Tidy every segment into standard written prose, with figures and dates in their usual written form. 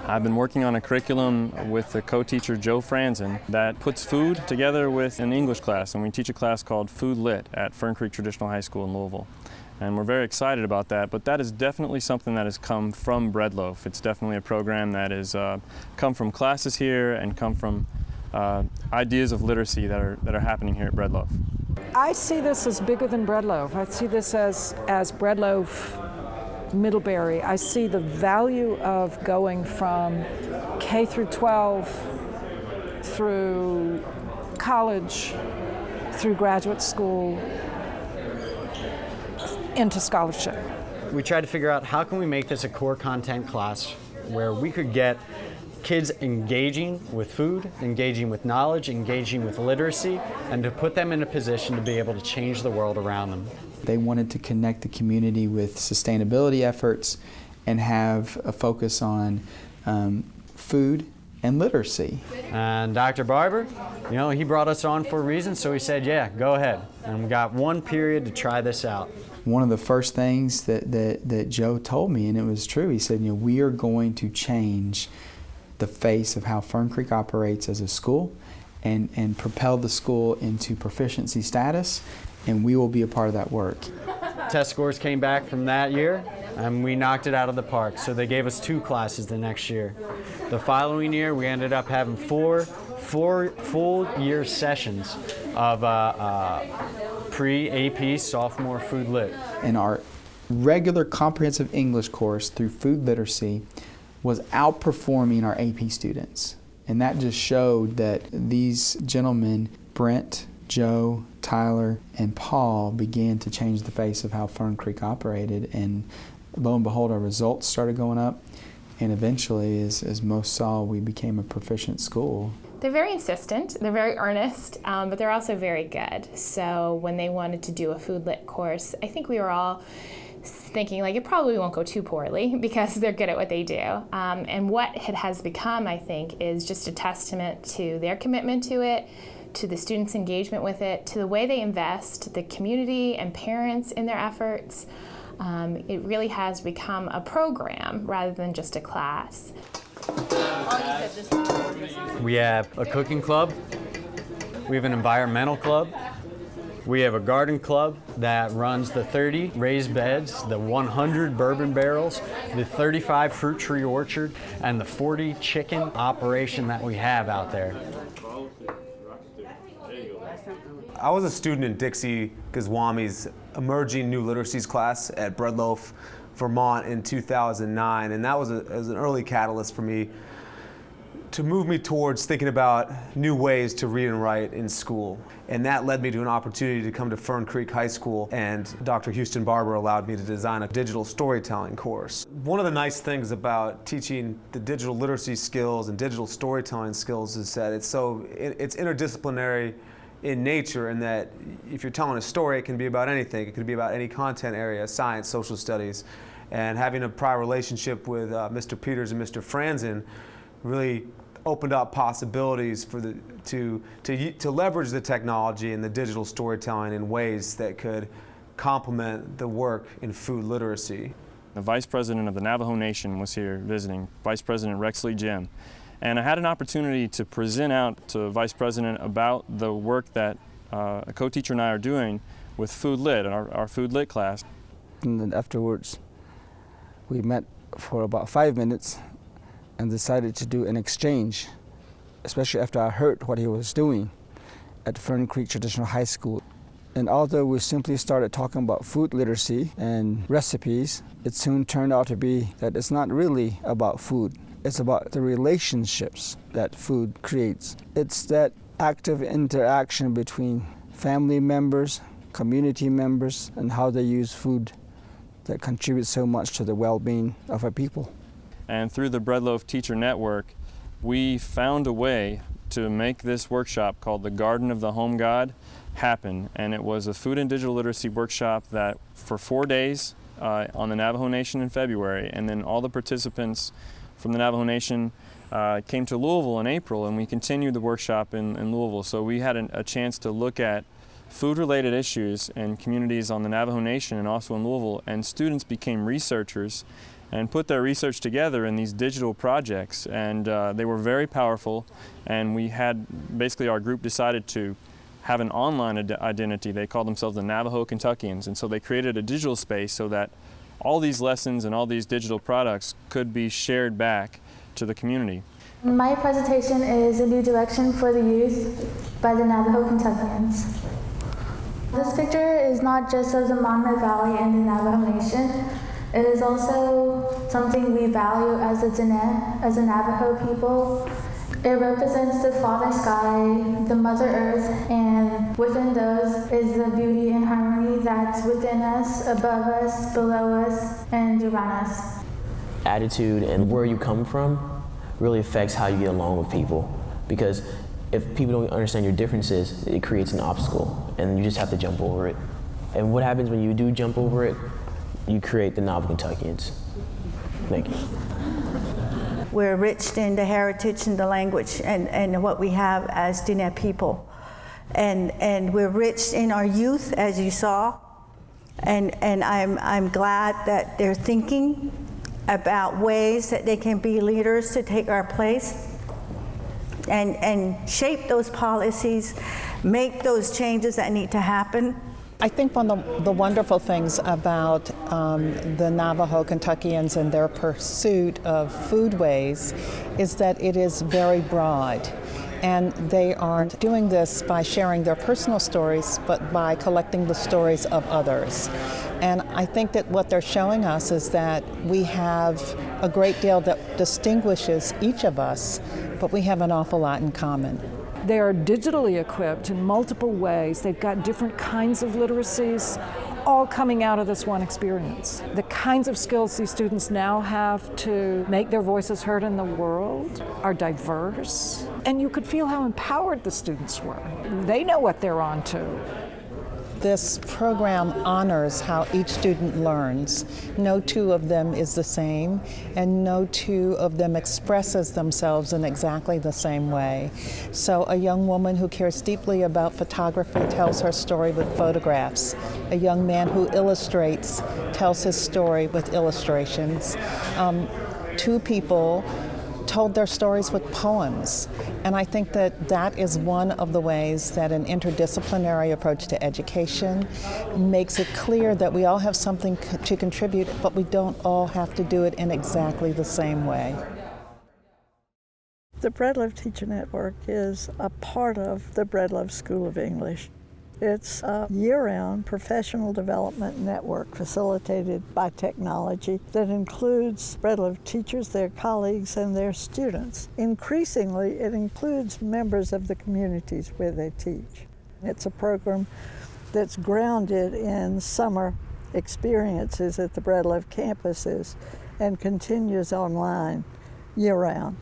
I've been working on a curriculum with the co-teacher Joe Franzen that puts food together with an English class, and we teach a class called Food Lit at Fern Creek Traditional High School in Louisville. And we're very excited about that, but that is definitely something that has come from Bread Loaf. It's definitely a program that has come from classes here and come from ideas of literacy that are happening here at Bread Loaf. I see this as bigger than Bread Loaf. I see this as Bread Loaf Middlebury. I see the value of going from K through 12 through college, through graduate school, into scholarship. We tried to figure out how can we make this a core content class where we could get kids engaging with food, engaging with knowledge, engaging with literacy, and to put them in a position to be able to change the world around them. They wanted to connect the community with sustainability efforts and have a focus on food and literacy. And Dr. Barber, he brought us on for a reason, so he said, yeah, go ahead. And we got one period to try this out. One of the first things that Joe told me, and it was true, he said, we are going to change the face of how Fern Creek operates as a school and propel the school into proficiency status, and we will be a part of that work. Test scores came back from that year, and we knocked it out of the park. So they gave us 2 classes the next year. The following year, we ended up having four full year sessions of pre-AP sophomore Food Lit. And our regular comprehensive English course through food literacy was outperforming our AP students. And that just showed that these gentlemen, Brent, Joe, Tyler, and Paul, began to change the face of how Fern Creek operated. And lo and behold, our results started going up. And eventually, as most saw, we became a proficient school. They're very insistent, they're very earnest, but they're also very good. So when they wanted to do a Food Lit course, I think we were all thinking it probably won't go too poorly because they're good at what they do. And what it has become, I think, is just a testament to their commitment to it, to the students' engagement with it, to the way they invest, the community and parents in their efforts. It really has become a program rather than just a class. We have a cooking club, we have an environmental club, we have a garden club that runs the 30 raised beds, the 100 bourbon barrels, the 35 fruit tree orchard, and the 40 chicken operation that we have out there. I was a student in Dixie Goswami's Emerging New Literacies class at Bread Loaf, Vermont in 2009, and that was an early catalyst for me to move me towards thinking about new ways to read and write in school. And that led me to an opportunity to come to Fern Creek High School, and Dr. Houston Barber allowed me to design a digital storytelling course. One of the nice things about teaching the digital literacy skills and digital storytelling skills is that it's interdisciplinary in nature, and that if you're telling a story, it can be about anything. It could be about any content area, science, social studies. And having a prior relationship with Mr. Peters and Mr. Franzen really opened up possibilities for to leverage the technology and the digital storytelling in ways that could complement the work in food literacy. The Vice President of the Navajo Nation was here visiting, Vice President Rexley Jim. And I had an opportunity to present out to Vice President about the work that a co-teacher and I are doing with Food Lit, our Food Lit class. And then afterwards, we met for about 5 minutes and decided to do an exchange, especially after I heard what he was doing at Fern Creek Traditional High School. And although we simply started talking about food literacy and recipes, it soon turned out to be that it's not really about food. It's about the relationships that food creates. It's that active interaction between family members, community members, and how they use food that contributes so much to the well-being of our people. And through the Bread Loaf Teacher Network, we found a way to make this workshop called the Garden of the Home God happen. And it was a food and digital literacy workshop that for 4 days on the Navajo Nation in February, and then all the participants from the Navajo Nation came to Louisville in April, and we continued the workshop in Louisville. So we had a chance to look at food-related issues in communities on the Navajo Nation and also in Louisville, and students became researchers and put their research together in these digital projects, and they were very powerful. And we had, basically our group decided to have an online identity. They called themselves the Navajo Kentuckians, and so they created a digital space so that all these lessons and all these digital products could be shared back to the community. My presentation is A New Direction for the Youth by the Navajo Kentuckians. This picture is not just of the Monmouth Valley and the Navajo Nation. It is also something we value as a Diné, as a Navajo people. It represents the Father Sky, the Mother Earth, and within those is the beauty and harmony that's within us, above us, below us, and around us. Attitude and where you come from really affects how you get along with people, because if people don't understand your differences, it creates an obstacle, and you just have to jump over it. And what happens when you do jump over it? You create the Navajo Kentuckians. Thank you. We're rich in the heritage and the language and what we have as Diné people. And we're rich in our youth, as you saw. And I'm glad that they're thinking about ways that they can be leaders to take our place and shape those policies, make those changes that need to happen. I think one of the wonderful things about the Navajo Kentuckians and their pursuit of foodways is that it is very broad. And they aren't doing this by sharing their personal stories, but by collecting the stories of others. And I think that what they're showing us is that we have a great deal that distinguishes each of us, but we have an awful lot in common. They are digitally equipped in multiple ways. They've got different kinds of literacies, all coming out of this one experience. The kinds of skills these students now have to make their voices heard in the world are diverse. And you could feel how empowered the students were. They know what they're on to. This program honors how each student learns. No two of them is the same, and no two of them expresses themselves in exactly the same way. So a young woman who cares deeply about photography tells her story with photographs. A young man who illustrates tells his story with illustrations. Two people told their stories with poems. And I think that that is one of the ways that an interdisciplinary approach to education makes it clear that we all have something to contribute, but we don't all have to do it in exactly the same way. The Breadloaf Teacher Network is a part of the Breadloaf School of English. It's a year-round professional development network facilitated by technology that includes Breadloaf teachers, their colleagues, and their students. Increasingly, it includes members of the communities where they teach. It's a program that's grounded in summer experiences at the Breadloaf campuses and continues online year-round.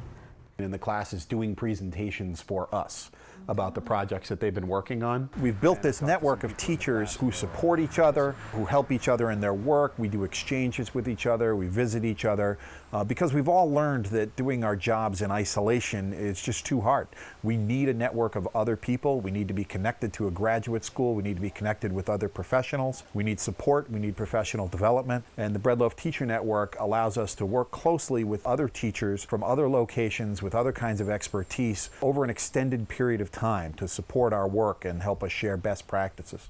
And the class is doing presentations for us about the projects that they've been working on. We've built this network of teachers who support each other, who help each other in their work. We do exchanges with each other, we visit each other, because we've all learned that doing our jobs in isolation is just too hard. We need a network of other people. We need to be connected to a graduate school. We need to be connected with other professionals. We need support. We need professional development. And the Breadloaf Teacher Network allows us to work closely with other teachers from other locations with other kinds of expertise over an extended period of time to support our work and help us share best practices.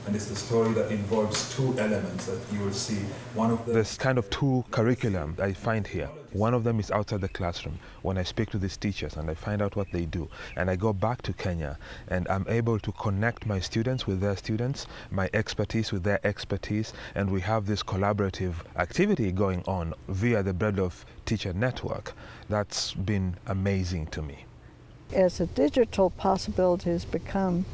And it's the story that involves two elements that you will see. One of them, there's kind of two curriculum I find here. One of them is outside the classroom, when I speak to these teachers and I find out what they do. And I go back to Kenya and I'm able to connect my students with their students, my expertise with their expertise, and we have this collaborative activity going on via the Breadloaf Teacher Network. That's been amazing to me. As the digital possibilities become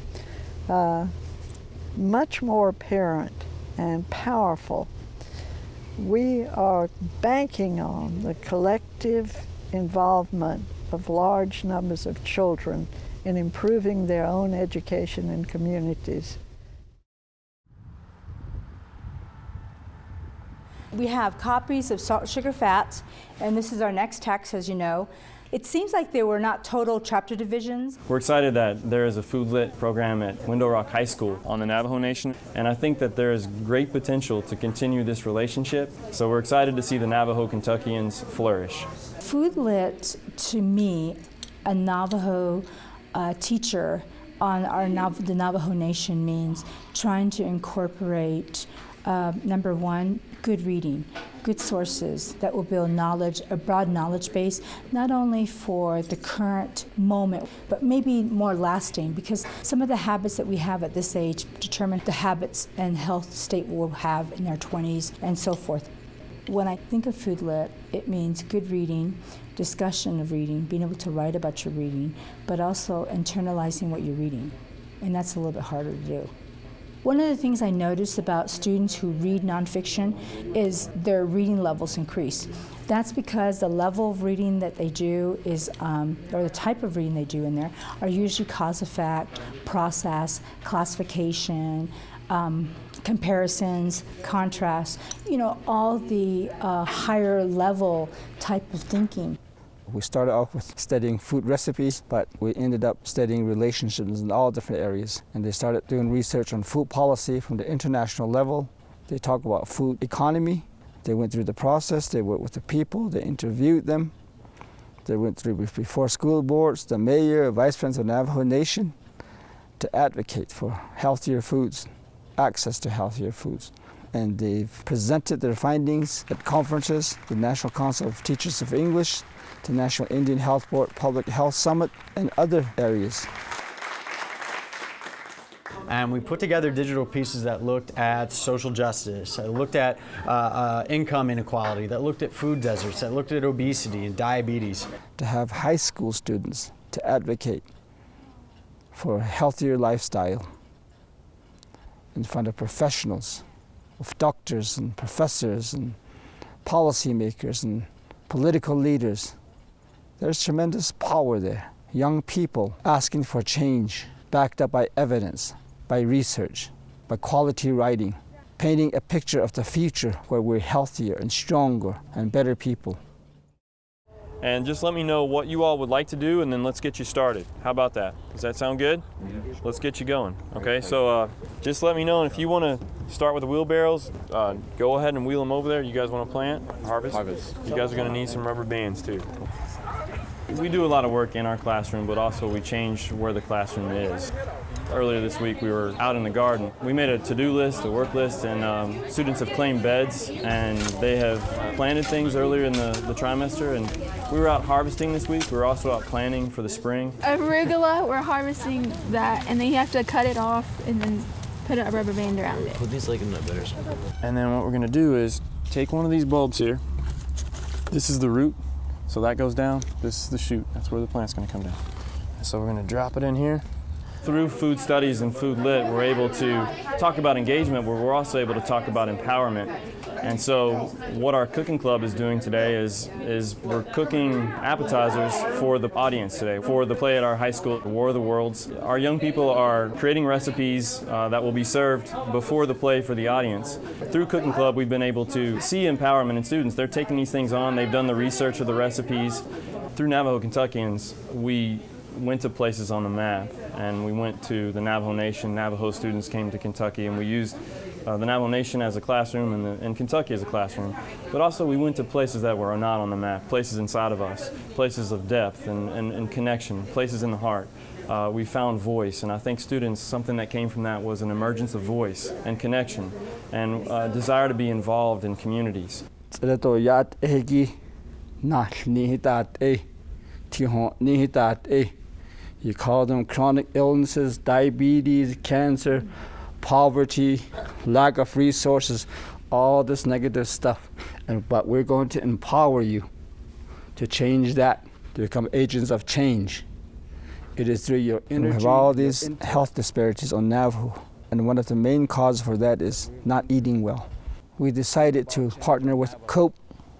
much more apparent and powerful, we are banking on the collective involvement of large numbers of children in improving their own education in communities. We have copies of Salt, Sugar, Fats, and this is our next text, as you know. It seems like there were not total chapter divisions. We're excited that there is a Food Lit program at Window Rock High School on the Navajo Nation, and I think that there is great potential to continue this relationship. So we're excited to see the Navajo Kentuckians flourish. Food Lit, to me, a Navajo teacher on the Navajo Nation means trying to incorporate, number one, good reading, good sources that will build knowledge, a broad knowledge base, not only for the current moment, but maybe more lasting, because some of the habits that we have at this age determine the habits and health state we'll have in our 20s and so forth. When I think of Food Lit, it means good reading, discussion of reading, being able to write about your reading, but also internalizing what you're reading. And that's a little bit harder to do. One of the things I notice about students who read nonfiction is their reading levels increase. That's because the level of reading that they do is, or the type of reading they do in there, are usually cause effect, process, classification, comparisons, contrasts, all the higher level type of thinking. We started off with studying food recipes, but we ended up studying relationships in all different areas. And they started doing research on food policy from the international level. They talk about food economy. They went through the process. They worked with the people. They interviewed them. They went through before school boards, the mayor, vice president of Navajo Nation, to advocate for healthier foods, access to healthier foods. And they've presented their findings at conferences, the National Council of Teachers of English, the National Indian Health Board Public Health Summit, and other areas. And we put together digital pieces that looked at social justice, that looked at income inequality, that looked at food deserts, that looked at obesity and diabetes. To have high school students to advocate for a healthier lifestyle in front of professionals, of doctors and professors and policymakers and political leaders. There's tremendous power there. Young people asking for change, backed up by evidence, by research, by quality writing, painting a picture of the future where we're healthier and stronger and better people. And just let me know what you all would like to do, and then let's get you started. How about that? Does that sound good? Let's get you going. Okay, so just let me know, and if you want to start with the wheelbarrows, go ahead and wheel them over there. You guys want to plant, harvest? Harvest. You guys are going to need some rubber bands too. We do a lot of work in our classroom, but also we change where the classroom is. Earlier this week, we were out in the garden. We made a to-do list, a work list, and students have claimed beds, and they have planted things earlier in the trimester, and we were out harvesting this week. We were also out planting for the spring. Arugula, we're harvesting that, and then you have to cut it off and then put a rubber band around it. Put these like in the better spot. And then what we're gonna do is take one of these bulbs here. This is the root, so that goes down. This is the shoot. That's where the plant's gonna come down. So we're gonna drop it in here. Through food studies and Food Lit, we're able to talk about engagement, but we're also able to talk about empowerment. And so what our cooking club is doing today is we're cooking appetizers for the audience today, for the play at our high school, War of the Worlds. Our young people are creating recipes that will be served before the play for the audience. Through Cooking Club, we've been able to see empowerment in students. They're taking these things on, they've done the research of the recipes. Through Navajo Kentuckians, we went to places on the map, and we went to the Navajo Nation. Navajo students came to Kentucky, and we used the Navajo Nation as a classroom and Kentucky as a classroom. But also we went to places that were not on the map, places inside of us, places of depth and connection, places in the heart. We found voice, and I think students, something that came from that was an emergence of voice and connection and desire to be involved in communities. You call them chronic illnesses, diabetes, cancer, poverty, lack of resources, all this negative stuff. But we're going to empower you to change that, to become agents of change. It is through your energy. We have all these health disparities on Navajo, and one of the main causes for that is not eating well. We decided to partner with COPE,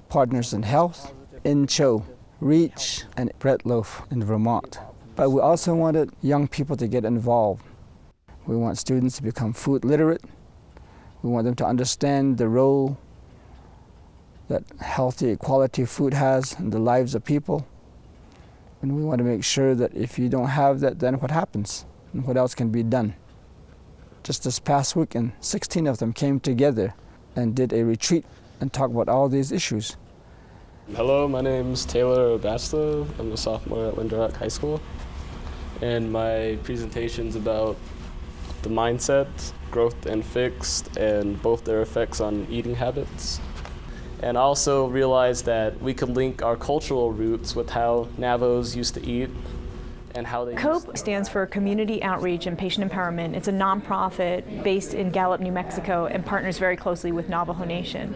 Partners in Health, INCHO, REACH, and Bread Loaf in Vermont. But we also wanted young people to get involved. We want students to become food literate. We want them to understand the role that healthy, quality food has in the lives of people. And we want to make sure that if you don't have that, then what happens? And what else can be done? Just this past weekend, 16 of them came together and did a retreat and talked about all these issues. Hello, my name's Taylor Obasta. I'm a sophomore at Winter Rock High School. And my presentation's about the mindset, growth and fixed, and both their effects on eating habits. And I also realized that we could link our cultural roots with how Navajos used to eat and how they COPE stands for Community Outreach and Patient Empowerment. It's a nonprofit based in Gallup, New Mexico, and partners very closely with Navajo Nation.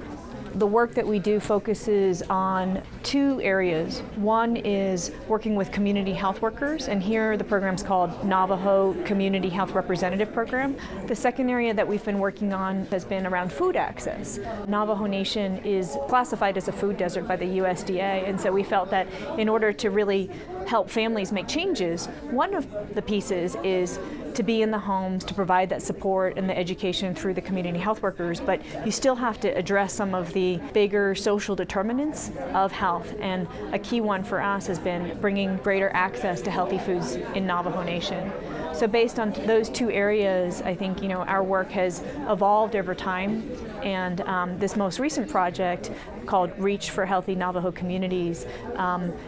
The work that we do focuses on two areas. One is working with community health workers, and here the program's called Navajo Community Health Representative Program. The second area that we've been working on has been around food access. Navajo Nation is classified as a food desert by the USDA, and so we felt that in order to really help families make changes, one of the pieces is to be in the homes, to provide that support and the education through the community health workers, but you still have to address some of the bigger social determinants of health. And a key one for us has been bringing greater access to healthy foods in Navajo Nation. So based on those two areas, I think our work has evolved over time, and this most recent project called Reach for Healthy Navajo Communities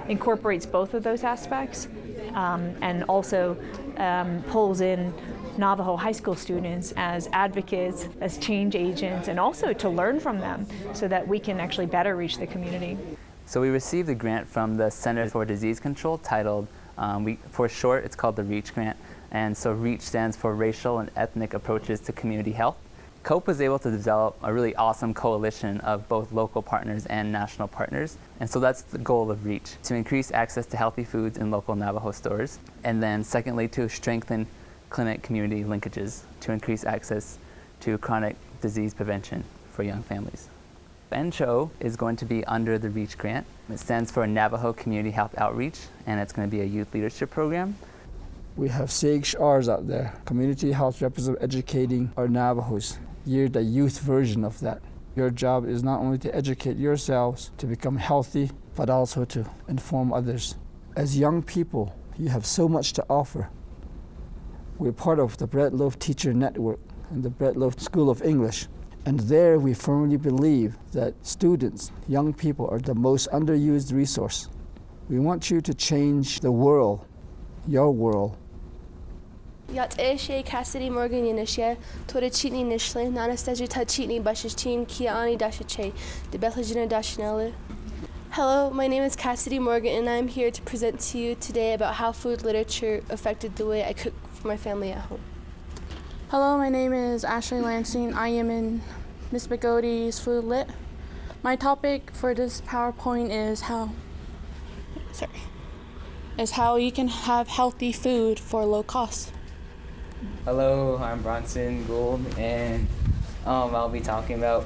incorporates both of those aspects and also pulls in Navajo high school students as advocates, as change agents, and also to learn from them so that we can actually better reach the community. So we received a grant from the Center for Disease Control titled, for short, it's called the REACH grant. And so REACH stands for Racial and Ethnic Approaches to Community Health. COPE was able to develop a really awesome coalition of both local partners and national partners. And so that's the goal of REACH, to increase access to healthy foods in local Navajo stores. And then secondly, to strengthen clinic-community linkages to increase access to chronic disease prevention for young families. NCHO is going to be under the REACH grant. It stands for Navajo Community Health Outreach, and it's going to be a youth leadership program. We have CHRs out there, community health representatives educating our Navajos. You're the youth version of that. Your job is not only to educate yourselves to become healthy, but also to inform others. As young people, you have so much to offer. We're part of the Bread Loaf Teacher Network and the Bread Loaf School of English. And there we firmly believe that students, young people, are the most underused resource. We want you to change the world, your world. Yat Eshe Cassidy Morgan Yanishia, Tora Chitney Nishle, Nanastasia Tachitni Bashichin, Kiani Dashache, the Bethlejina Dashinella. Hello, my name is Cassidy Morgan, and I'm here to present to you today about how food literature affected the way I cook for my family at home. Hello, my name is Ashley Lansing. I am in Miss Bagody's Food Lit. My topic for this PowerPoint is how you can have healthy food for low cost. Hello, I'm Bronson Gould, and I'll be talking about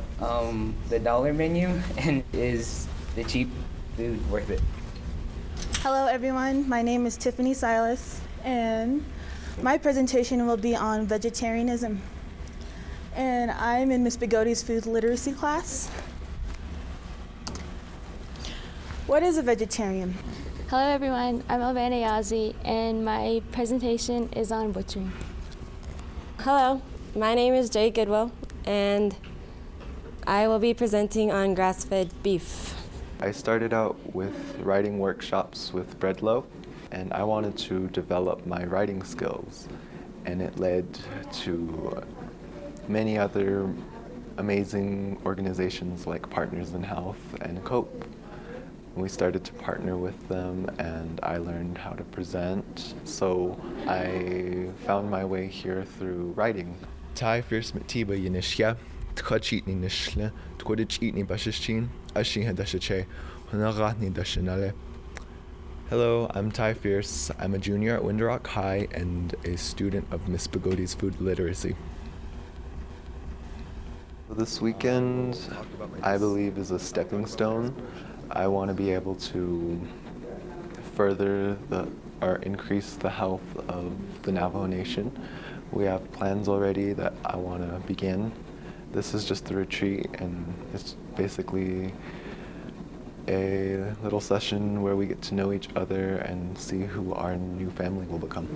the dollar menu and is the cheap food worth it? Hello everyone, my name is Tiffany Silas, and my presentation will be on vegetarianism. And I'm in Miss Bagody's food literacy class. What is a vegetarian? Hello everyone, I'm Elvana Yazzie, and my presentation is on butchering. Hello, my name is Jay Goodwill, and I will be presenting on grass-fed beef. I started out with writing workshops with Bread Loaf, and I wanted to develop my writing skills, and it led to many other amazing organizations like Partners in Health and COPE. We started to partner with them, and I learned how to present, so I found my way here through writing. Tai Fierce Matiba Yanishya, Tkachitni Nishle, Tkodachitni Bashichin, Ashin Dashache, Honaratni Dashanale. Hello, I'm Ty Fierce. I'm a junior at Winter Rock High and a student of Miss Bagody's food literacy. This weekend, I believe, is a stepping stone. I want to be able to further or increase the health of the Navajo Nation. We have plans already that I want to begin. This is just the retreat, and it's basically a little session where we get to know each other and see who our new family will become.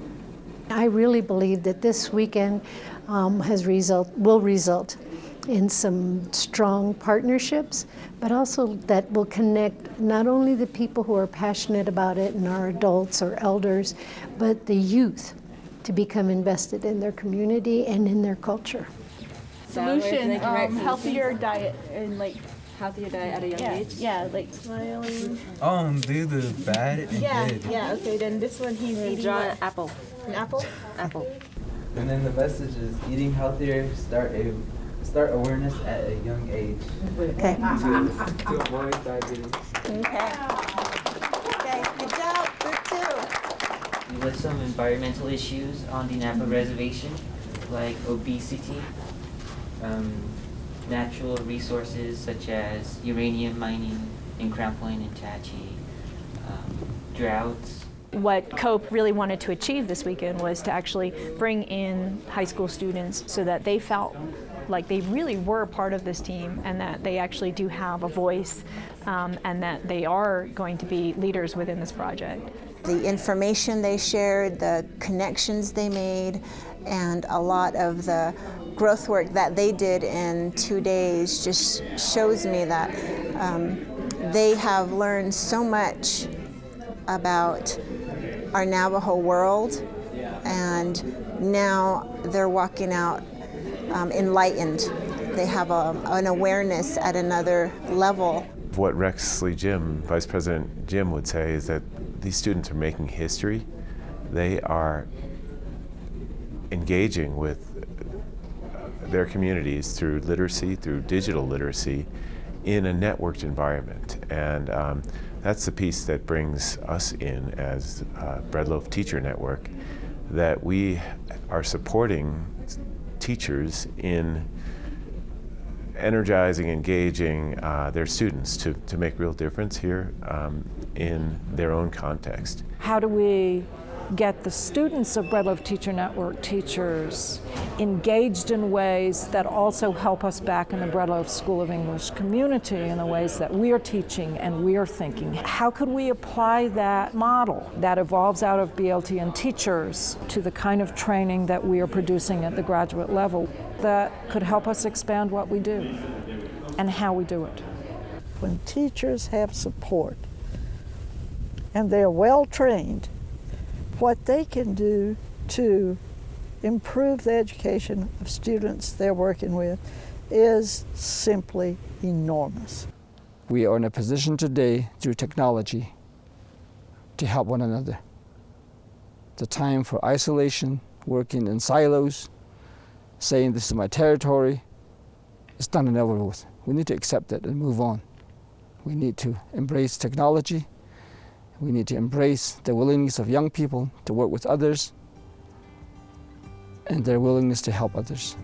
I really believe that this weekend will result in some strong partnerships, but also that will connect not only the people who are passionate about it and our adults or elders, but the youth to become invested in their community and in their culture. Solution, healthier diet and healthier diet at a young age? Yeah, like smiling. Do the bad and good. Yeah, okay, then this one he's eating Draw what? an apple. An apple? Apple. And then the message is eating healthier, start awareness at a young age. Okay. To avoid diabetes. Okay. Okay, good job, good too. We list some environmental issues on the Napa Reservation, like obesity, natural resources such as uranium mining in Crown Point and Chachi, droughts. What COPE really wanted to achieve this weekend was to actually bring in high school students so that they felt like they really were part of this team and that they actually do have a voice and that they are going to be leaders within this project. The information they shared, the connections they made, and a lot of the growth work that they did in 2 days just shows me that they have learned so much about our Navajo world, and now they're walking out enlightened. They have an awareness at another level. What Rexley Jim, Vice President Jim, would say is that these students are making history. They are engaging with their communities through literacy, through digital literacy, in a networked environment. And that's the piece that brings us in as Bread Loaf Teacher Network, that we are supporting teachers in energizing, engaging their students to make real difference here in their own context. How do we get the students of Bread Loaf Teacher Network teachers engaged in ways that also help us back in the Bread Loaf School of English community in the ways that we are teaching and we are thinking? How could we apply that model that evolves out of BLTN teachers to the kind of training that we are producing at the graduate level that could help us expand what we do and how we do it? When teachers have support and they're well trained, what they can do to improve the education of students they're working with is simply enormous. We are in a position today through technology to help one another. The time for isolation, working in silos, saying this is my territory, it's done and over with. We need to accept it and move on. We need to embrace technology. We need to embrace the willingness of young people to work with others and their willingness to help others.